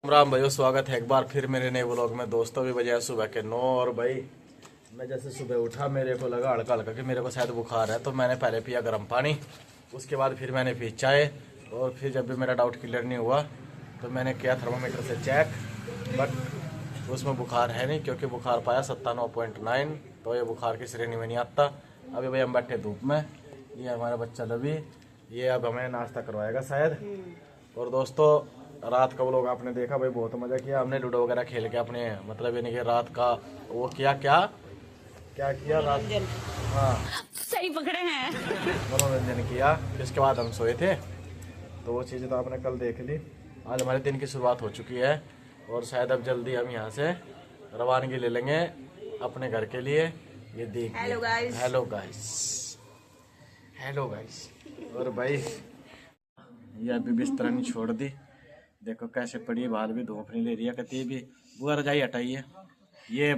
राम भाइयों, स्वागत है एक बार फिर मेरे नए व्लॉग में। दोस्तों भी बजे सुबह के 9 और भाई मैं जैसे सुबह उठा मेरे को लगा हल्का हल्का कि मेरे को शायद बुखार है, तो मैंने पहले पिया गर्म पानी। उसके बाद फिर मैंने पी चाय, और फिर जब भी मेरा डाउट क्लियर नहीं हुआ तो मैंने किया थर्मामीटर से चेक, बट उसमें बुखार है नहीं, क्योंकि बुखार पाया 97.9, तो ये बुखार की श्रेणी में नहीं आता। अभी भाई हम बैठे धूप में, ये हमारा बच्चा लवी, ये अब हमें नाश्ता करवाएगा शायद। और दोस्तों रात का वो लोग आपने देखा भाई, बहुत मजा किया हमने, लूडो वगैरह खेल के अपने मतलब यानी कि रात का वो किया, क्या क्या किया रात। हाँ, सही पकड़े हैं। मनोरंजन किया। इसके बाद हम सोए थे, तो वो चीज़ें तो आपने कल देख ली। आज हमारे दिन की शुरुआत हो चुकी है, और शायद अब जल्दी हम यहाँ से रवानगी ले लेंगे अपने घर के लिए। ये देखिए, hello guys. Hello guys, hello guys. और भाई ये अभी बिस्तर नहीं छोड़ दी, देखो कैसे पड़ी है, बाहर भी धूप नहीं ले रही है, कहती भी बुआ रजाई हटाइए। ये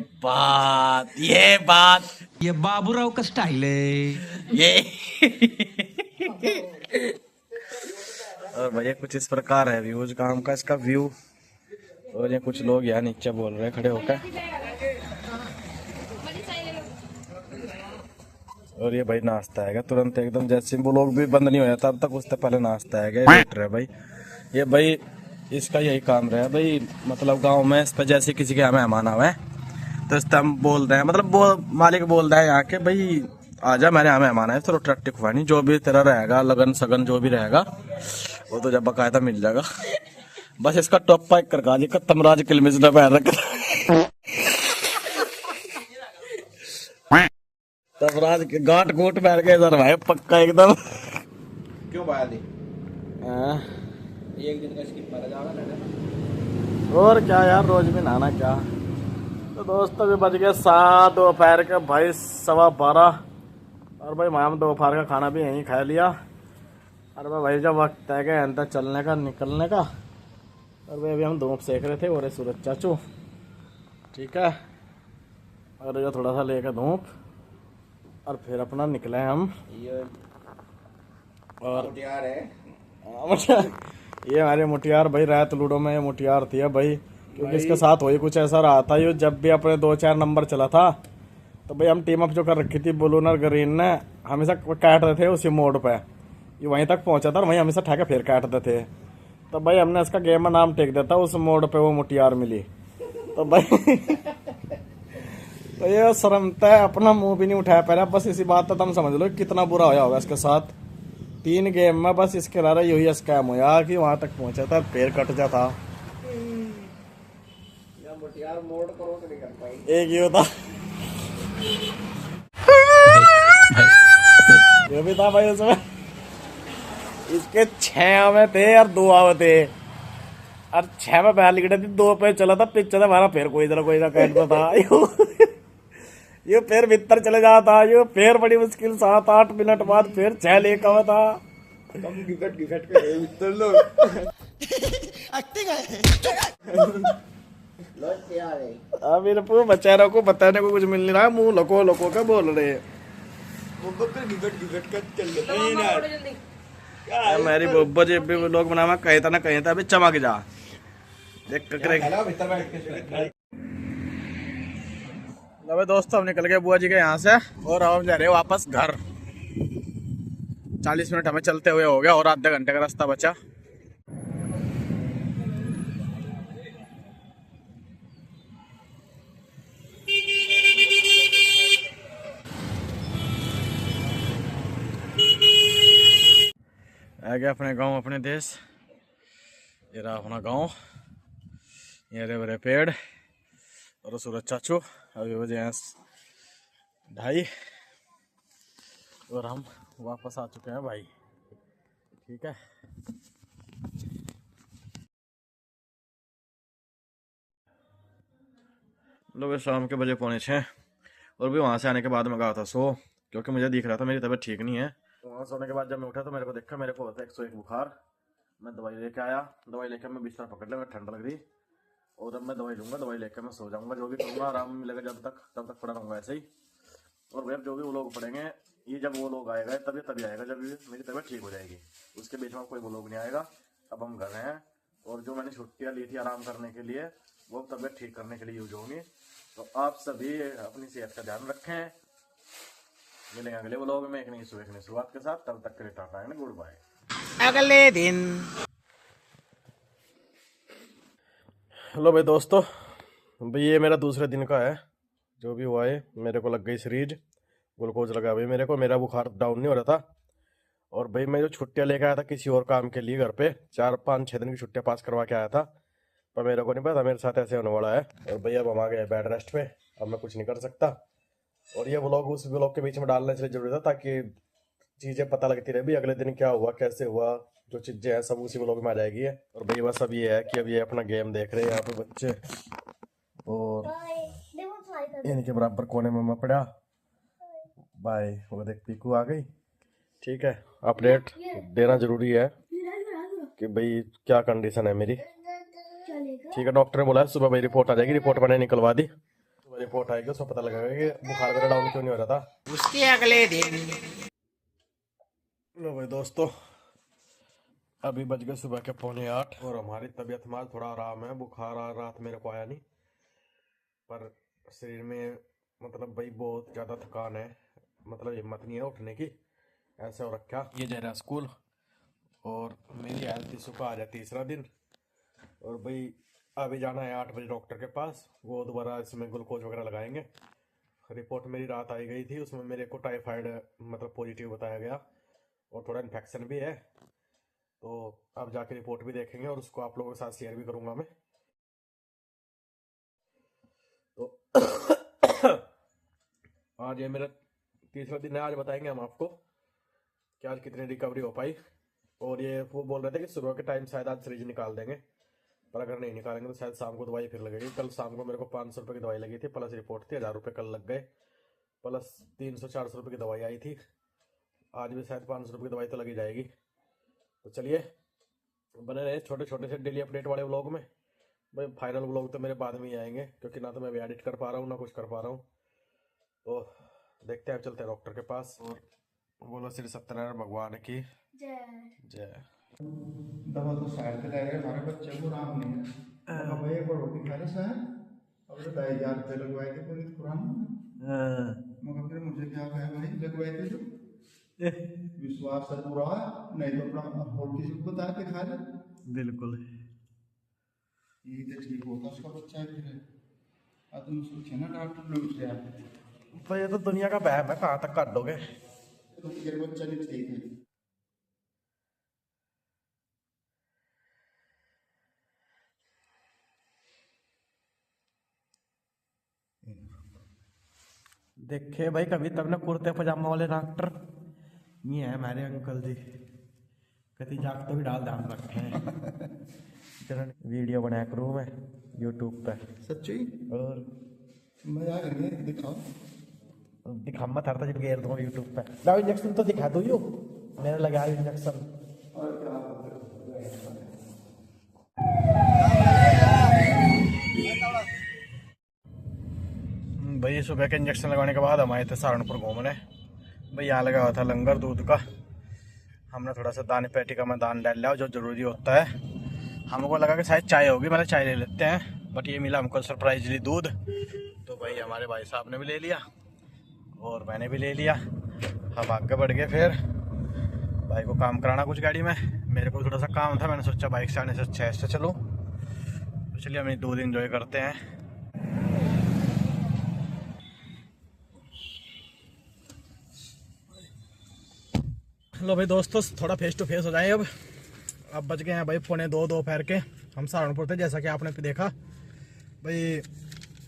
बाबूराव का स्टाइल है ये और भैया कुछ इस प्रकार है व्यूज काम का, इसका व्यू। और ये कुछ लोग यहाँ नीचे बोल रहे हैं खड़े होकर। और ये भाई नाश्ता है तुरंत एकदम, जैसे वो लोग भी बंद नहीं हो जाता तब तक उससे पहले नाश्ता है वेटर है भाई। ये भाई इसका यही काम रहा है भाई, मतलब गांव में इस पर जैसे किसी के यहाँ मेहमान आवे तो इस पर हम बोल रहे हैं, मतलब मालिक बोल रहा है यहाँ के भाई आजा मेरे यहाँ मेहमान है, तो रोटी खुआनी जो भी तेरा रहेगा, लगन सगन जो भी रहेगा वो तो जब बकायदा मिल जाएगा। बस इसका टॉप पैक कर जी, तमराज किलमिज न पैर रख तमराज के गांठ गोट पैर के इधर भाई पक्का एकदम। क्यों पाया थी? एक दिन का स्किप मारा जाएगा ना। और क्या यार, रोज भी नहाना क्या। तो दोस्तों भी बज गए 7 दोपहर के भाई 12:15, और भाई हम दोपहर का खाना भी यहीं खा लिया। और भाई जब वक्त है कि अंदर चलने का निकलने का, और भाई अभी हम धूप सेक रहे थे, और सूरज चाचू ठीक है, और जो थोड़ा सा लेकर धूप, और फिर अपना निकले हम। ये और मुटियार है। ये हमारे मुटियार भाई, रात लूडो में ये मुटियार थी भाई, क्योंकि इसके साथ वही कुछ ऐसा रहा था। ये जब भी अपने 2-4 नंबर चला था तो भाई हम टीम अप जो कर रखी थी ब्लून और ग्रीन ने, हमेशा काट रहे थे उसी मोड पे। ये वहीं तक पहुंचा था और वहीं हमेशा ठेके फिर काटते थे। तो भाई हमने इसका गेम में नाम टेक देता, उस मोड पे वो मुटियार मिली। तो भाई तो ये शर्मता है, अपना मुंह भी नहीं उठाया पा रहा। बस इसी बात तो तुम समझ लो कितना बुरा होया होगा इसके साथ। 3 गेम में बस इसके अलावा यही स्कैम हुआ कि वहां तक पहुंचा था, पैर कट जाता। मुटियार मोड करो तो नहीं कर पाई। एक ही होता ये भी था भाई उसमें, इसके 6 में थे और 2 आवे थे, और 6 में बाहर लिखते थे, 2 पे चला था पिक्चर हमारा, फिर कोई ना कहता था ये फिर भीतर चले जाता, ये फिर बड़ी मुश्किल 7-8 मिनट बाद फिर 6 लेकर आवा था। कम गिगट के भीतर लो। एक्टिंग है। लौट के आ रहे। अब इनको बेचारों को बताने को कुछ मिल नहीं रहा, मुंह लोको लोको के बोल रहे हैं। वो बकर गिगट का चल रहा है ना। मेरी बोब्बो जी भी लोग बनावा कहता ना कहता, अभी चमक जा देख ककरे। हेलो भीतर बैठ के। अबे दोस्तों हम निकल गए बुआ जी के यहाँ से, और हम जा रहे हैं वापस घर। 40 मिनट हमें चलते हुए हो गया, और आधे घंटे का रास्ता बचा। आ गया अपने गांव अपने देश, ये रहा अपना गांव, ये हरे भरे पेड़ और सूरज चाचू। अभी बजे हैं 2:30, और हम वापस आ चुके हैं भाई, ठीक है। लोग शाम के बजे 5:45, और भी वहाँ से आने के बाद मैं गया था क्योंकि मुझे दिख रहा था मेरी तबीयत ठीक नहीं है। तो वहाँ सोने के बाद जब मैं उठा तो मेरे को देखा मेरे को होता है 101 बुखार। मैं दवाई लेके आया, दवाई लेकर मैं बिस्तर पकड़ लिया, मैं ठंड लग रही, और अब मैं दवाई लूंगा, दवाई लेकर मैं सो जाऊंगा, जो भी करूँगा आराम मिलेगा तब तक पड़ा रहूँगा ऐसे ही। और भाई जो भी वो लोग पड़ेंगे, ये जब वो लोग आएगा तभी आएगा जब मेरी तबीयत ठीक हो जाएगी, उसके बीच में कोई वो लोग नहीं आएगा। अब हम घर हैं, और जो मैंने छुट्टियां ली थी आराम करने के लिए वो तबीयत ठीक करने के लिए यूज होंगी। तो आप सभी अपनी सेहत का ध्यान रखें। मिलेंगे अगले व्लॉग में एक नई शुरुआत के साथ। तब तक के लिए टाटा एंड गुड बाय। अगले दिन। हेलो भाई दोस्तों, भाई ये मेरा दूसरे दिन का है। जो भी हुआ है, मेरे को लग गई सीरीज, ग्लूकोज लगा भाई मेरे को। मेरा बुखार डाउन नहीं हो रहा था। और भाई मैं जो छुट्टियां लेके आया था किसी और काम के लिए घर पे, 4-5-6 दिन की छुट्टियां पास करवा के आया था, पर मेरे को नहीं पता मेरे साथ ऐसे होने वाला है। और भाई अब हम आ गए बेड रेस्ट पे, अब मैं कुछ नहीं कर सकता। और ये व्लॉग उस व्लॉग के बीच में डालना इसलिए जरूरी था ताकि चीज़ें पता लगती रहे भी अगले दिन क्या हुआ, कैसे हुआ, जो चीज़ें हैं सब उसी व्लॉग में आ जाएगी है। और भाई बस अब ये है कि अब ये अपना गेम देख रहे हैं यहाँ पे बच्चे, और इनके बराबर कोने में मैं पड़ा। बाय। वो देख पीकू आ गई। ठीक है, अपडेट देना जरूरी है कि भाई क्या कंडीशन है मेरी। ठीक है, डॉक्टर ने बोला है सुबह भाई रिपोर्ट आ जाएगी, रिपोर्ट मैंने निकलवा दी। सुबह रिपोर्ट आएगी, उसको पता लगेगा कि बुखार वगैरह डाउन क्यों नहीं हो रहा था। उसके अगले दिन। लो भाई दोस्तों, अभी बज गए सुबह के 7:45 और हमारी तबीयत में थोड़ा आराम है। बुखार आ रात मेरे को आया नहीं, पर शरीर में मतलब भाई बहुत ज़्यादा थकान है, मतलब हिम्मत नहीं है उठने की, ऐसा हो रखा। ये जा रहा स्कूल और मेरी हेल्थ इशू का आज है तीसरा दिन। और भाई अभी जाना है 8 बजे डॉक्टर के पास, वो दोबारा इसमें ग्लूकोज वगैरह लगाएंगे। रिपोर्ट मेरी रात आई गई थी, उसमें मेरे को टाइफाइड मतलब पॉजिटिव बताया गया और थोड़ा इन्फेक्शन भी है। तो अब जाके रिपोर्ट भी देखेंगे और उसको आप लोगों के साथ शेयर भी करूँगा मैं। तो आज ये मेरा तीसरा दिन है। आज बताएंगे हम आपको कि आज कितनी रिकवरी हो पाई। और ये वो बोल रहे थे कि सुबह के टाइम शायद आज सीरीज निकाल देंगे, पर अगर नहीं निकालेंगे तो शायद शाम को दवाई फिर लगेगी। कल शाम को मेरे को 500 रुपये की दवाई लगी थी, प्लस रिपोर्ट थी, 1000 रुपये कल लग गए, प्लस 300-400 रुपये की दवाई आई थी। आज भी शायद 500 रुपये की दवाई तो लगी जाएगी। तो चलिए बने रहे छोटे छोटे से डेली अपडेट वाले व्लॉग में। भाई फाइनल व्लॉग तो मेरे बाद में ही आएंगे, क्योंकि ना तो मैं भी एडिट कर पा रहा हूँ ना कुछ कर पा रहा हूँ। तो देखते हैं, चलते हैं डॉक्टर के पास। और बोलो श्री सत्यनारायण भगवान की जय। दवा तो साइड पे रहे, हमारे बच्चे को आराम नहीं है। अब भाई एक और रोटी खा ले सर, अब तो 2,000 रुपये लगवाए थे पूरी पुरानी। मगर फिर मुझे क्या कहे भाई, लगवाए थे जो विश्वास है पूरा, नहीं तो अपना और किसी को बता के खा ले। बिल्कुल ये तो ठीक होता उसका बच्चा है। फिर अब तुम सोचे ना डॉक्टर लोग से भाई ये तो दुनिया का वहम है, कहाँ तक काट दोगे। तो तेरे बच्चा नहीं ठीक है। देखे भाई कभी तब ना कुर्ते पजामा वाले डॉक्टर ये है हमारे अंकल जी, कति जाग तो भी डाल ध्यान रखे हैं। वीडियो बनाया करूँ मैं यूट्यूब पे। सच्ची और मजा करिए, दिखाओ दिखा मत हरता जब गेर दूंगा यूट्यूब पे। लाओ इंजेक्शन तो दिखा दो यू, मैंने लगाया इंजेक्शन। और क्या भाई सुबह के इंजेक्शन लगाने के बाद हम आए थे सहारनपुर घूमने। भाई यहाँ लगा हुआ था लंगर दूध का, हमने थोड़ा सा दाने पेटी का मैं दान डाल लिया जो ज़रूरी होता है। हमको लगा कि शायद चाय होगी, मतलब चाय ले लेते हैं, बट ये मिला हमको सरप्राइजली दूध। तो भाई हमारे भाई साहब ने भी ले लिया और मैंने भी ले लिया। हम आगे बढ़ गए, फिर भाई को काम कराना कुछ गाड़ी में, मेरे को थोड़ा सा काम था, मैंने सोचा बाइक से आने से अच्छा से चलूँ। तो चलिए हम दूध इंजॉय करते हैं। लो भाई दोस्तों, थोड़ा फेस टू फेस हो जाए। अब बज गए हैं भाई 1:45 दोपहर के। हम सहारनपुर थे जैसा कि आपने देखा। भाई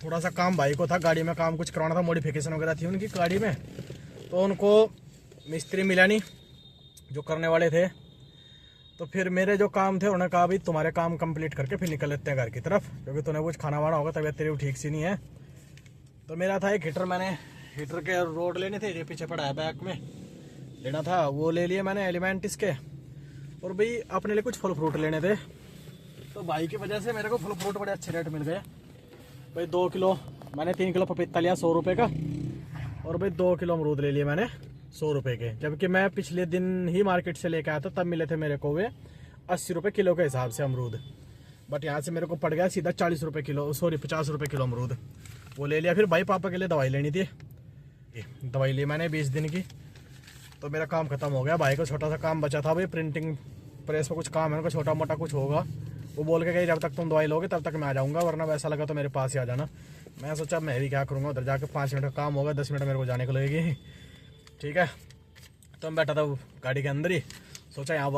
थोड़ा सा काम भाई को था, गाड़ी में काम कुछ करवाना था, मॉडिफिकेशन वगैरह थी उनकी गाड़ी में। तो उनको मिस्त्री मिला नहीं जो करने वाले थे। तो फिर मेरे जो काम थे उन्होंने कहा भाई तुम्हारे काम कंप्लीट करके फिर निकल लेते हैं घर की तरफ, क्योंकि तुम्हें कुछ खाना वाना होगा, तबीयत तेरी ठीक सी नहीं है। तो मेरा था एक हीटर, मैंने हीटर के रोड लेने थे, ये पीछे पड़ा है बैग में लेना था, वो ले लिए मैंने एलिमेंट इसके। और भाई अपने लिए कुछ फल फ्रूट लेने थे, तो भाई की वजह से मेरे को फल फ्रूट बड़े अच्छे रेट मिल गए। भाई 2 किलो मैंने 3 किलो पपीता लिया 100 रुपये का, और भाई 2 किलो अमरूद ले लिए मैंने 100 रुपये के। जबकि मैं पिछले दिन ही मार्केट से लेके आया था, तब मिले थे मेरे को वे 80 रुपये किलो के हिसाब से अमरूद। बट यहाँ से मेरे को पड़ गया सीधा 40 रुपये किलो, सॉरी 50 रुपये किलो अमरूद। वो ले लिया। फिर भाई पापा के लिए दवाई लेनी थी, दवाई ली मैंने 20 दिन की, तो मेरा काम खत्म हो गया। भाई को छोटा सा काम बचा था भाई, प्रिंटिंग प्रेस में कुछ काम है उनका, छोटा मोटा कुछ होगा। वो बोल के गई जब तक तुम दवाई लोगे तब तक मैं आ जाऊँगा, वरना वैसा लगा तो मेरे पास ही आ जाना। मैं सोचा मैं भी क्या करूँगा, उधर जाकर 5 मिनट का काम होगा, 10 मिनट मेरे को जाने को लगेगी। ठीक है, तो मैं बैठा था गाड़ी के अंदर ही, सोचा यहाँ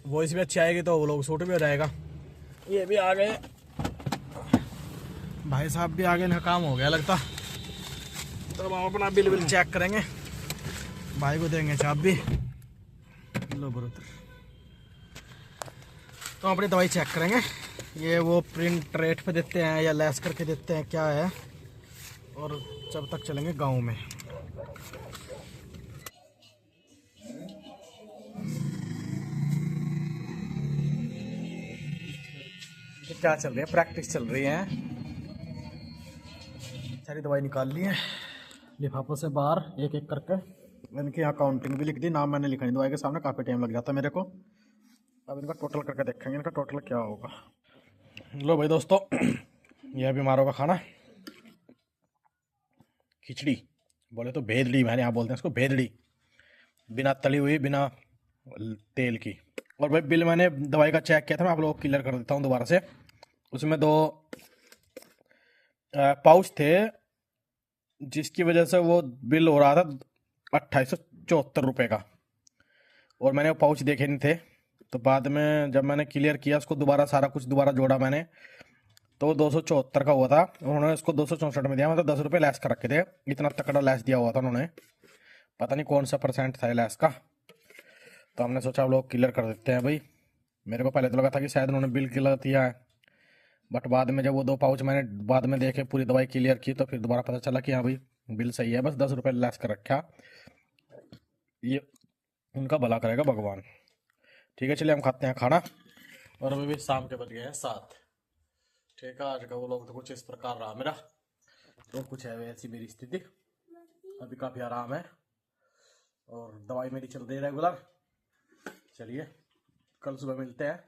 वॉइस भी अच्छी आएगी तो वो लोग शूट भी हो जाएगा। ये भी आ गए, भाई साहब भी आ गए, इनका काम हो गया लगता। तो अब हम अपना बिल चेक करेंगे, भाई को देंगे चाबी। लो बरो, तो अपनी दवाई चेक करेंगे, ये वो प्रिंट रेट पे देते हैं या लेस करके देते हैं क्या है, और जब तक चलेंगे गांव में। क्या चल रही है, प्रैक्टिस चल रही है। सारी दवाई निकाल ली है लिफाफों से बाहर एक एक करके। इनकी यहाँ काउंटिंग भी लिख दी, नाम मैंने लिखा नहीं दवाई के सामने, काफ़ी टाइम लग जाता मेरे को। अब इनका टोटल करके देखेंगे इनका टोटल क्या होगा। लो भाई दोस्तों, यह बीमारों का खाना खिचड़ी, बोले तो भेदड़ी, मैंने यहाँ बोलते हैं इसको भेदड़ी, बिना तली हुई बिना तेल की। और भाई बिल मैंने दवाई का चेक किया था, मैं आप लोगों को क्लियर कर देता हूँ दोबारा से। उसमें 2 पाउच थे, जिसकी वजह से वो बिल हो रहा था 2874 रुपये का, और मैंने वो पाउच देखे नहीं थे। तो बाद में जब मैंने क्लियर किया उसको, दोबारा सारा कुछ दोबारा जोड़ा मैंने, तो 274 का हुआ था। उन्होंने इसको 264 में दिया, मतलब 10 रुपये लेस कर रखे थे। इतना तकड़ा लेस दिया हुआ था उन्होंने, पता नहीं कौन सा परसेंट था लेस का। तो हमने सोचा आप लोग क्लियर कर देते हैं भाई। मेरे को पहले तो लगा था कि शायद उन्होंने बिल क्लियर किया है, बट बाद में जब वो 2 पाउच मैंने बाद में देखे, पूरी दवाई क्लियर की, तो फिर दोबारा पता चला कि हाँ भाई बिल सही है, बस 10 रुपये लेस कर रखा। ये उनका भला करेगा भगवान। ठीक है, चलिए हम खाते हैं खाना। और अभी भी शाम के बज गए हैं 7। ठीक है, आज का वो लोग तो कुछ इस प्रकार रहा मेरा, तो कुछ है वैसी मेरी स्थिति। अभी काफ़ी आराम है और दवाई मेरी चल रही है रेगुलर। चलिए कल सुबह मिलते हैं।